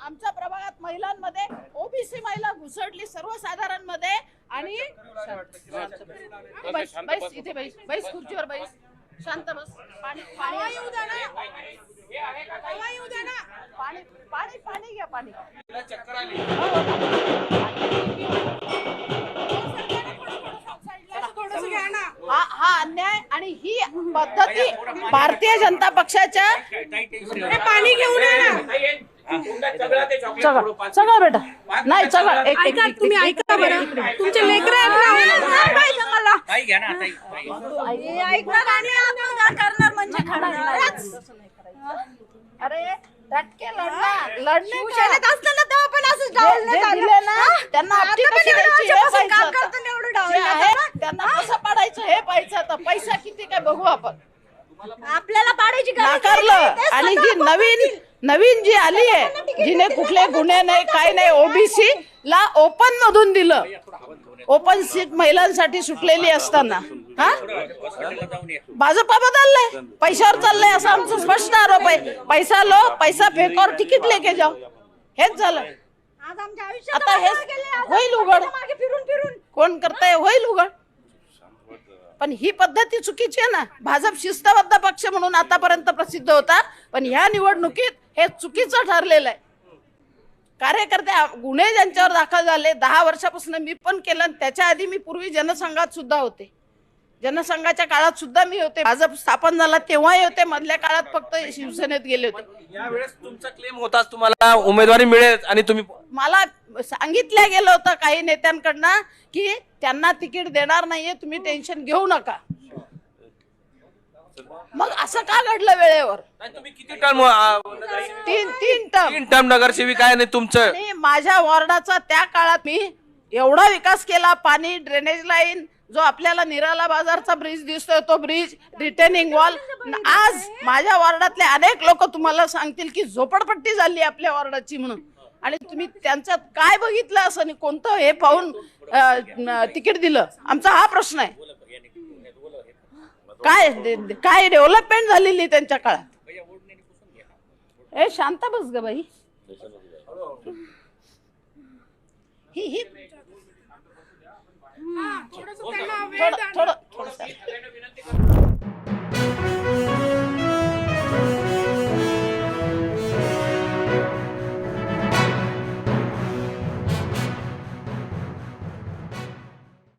आमच्या प्रभागात महिलांमध्ये ओबीसी महिला घुसडली सर्वसाधारण मध्ये आणि बैस बैस इथे बैस बैस खुर्चीवर बैस शांत बस पाणी पाणी येऊ द्या ना येऊ द्या ना पाणी पाणी पाणी घ्या पाणी चक्कर आली हा अन्याय आणि ही पद्धती भारतीय जनता पक्षाच्या पाणी घेऊन सगळं बेटा नाही सगळं ऐका तुम्ही ऐका बरं तुमचे लेकरं करणार म्हणजे अरे टटके लढणार लढणे असताना तेव्हा पण असं दिले ना त्यांना त्यांना कसं पाडायचं हे पाहायचं आता पैसा किती काय बघू आपण आपल्याला पाडायची नाकारलं आणि जी नवीन जी आली आहे जिने कुठले गुन्हे नाही काय नाही ओबीसी ला ओपन मधून दिलं ओपन सीट महिलांसाठी सुटलेली असताना हा भाजपा बदललंय पैशावर चाललंय असं आमचं स्पष्ट आरोप आहे पैसा लो पैसा फेकावर तिकीट लेके जाओ हेच झालं आता हे होईल उघड कोण करताय होईल उघड पण ही पद्धती चुकीची आहे ना भाजप शिस्तबद्ध पक्ष म्हणून आतापर्यंत प्रसिद्ध होता पण ह्या निवडणुकीत हे चुकीचं ठरलेलं आहे कार्यकर्ते गुन्हे ज्यांच्यावर दाखल झाले 10 वर्षापासून मी पण केलं त्याच्या आधी मी पूर्वी जनसंघात सुद्धा होते जनसंघाच्या काळात सुद्धा मी होते भाजप स्थापन झाला तेव्हाही होते मधल्या काळात फक्त शिवसेनेत गेले होते यावेळेस तुमचा क्लेम होताच तुम्हाला उमेदवारी मिळेल आणि तुम्ही मला सांगितलं गेलं होतं काही नेत्यांकडनं की त्यांना तिकीट देणार नाहीये तुम्ही टेन्शन घेऊ नका मग असं का घडलं वेळेवर तुम्ही किती टर्म तीन टर्म नगरसेविका आहे आणि तुमचं आणि माझ्या वॉर्डाचा त्या काळात मी एवढा विकास केला पाणी ड्रेनेज लाईन जो आपल्याला निराला बाजारचा ब्रिज दिसतोय तो ब्रिज रिटेनिंग वॉल आज माझ्या वॉर्डातले अनेक लोक तुम्हाला सांगतील की झोपडपट्टी झाली आपल्या वॉर्डाची म्हणून आणि तुम्ही त्यांच्यात काय बघितलं असं आणि कोणतं हे पाहून तिकीट दिलं आमचा हा प्रश्न आहे काय डेव्हलपमेंट झालेली त्यांच्या काळात हे शांत बस ग बाई ही थोडं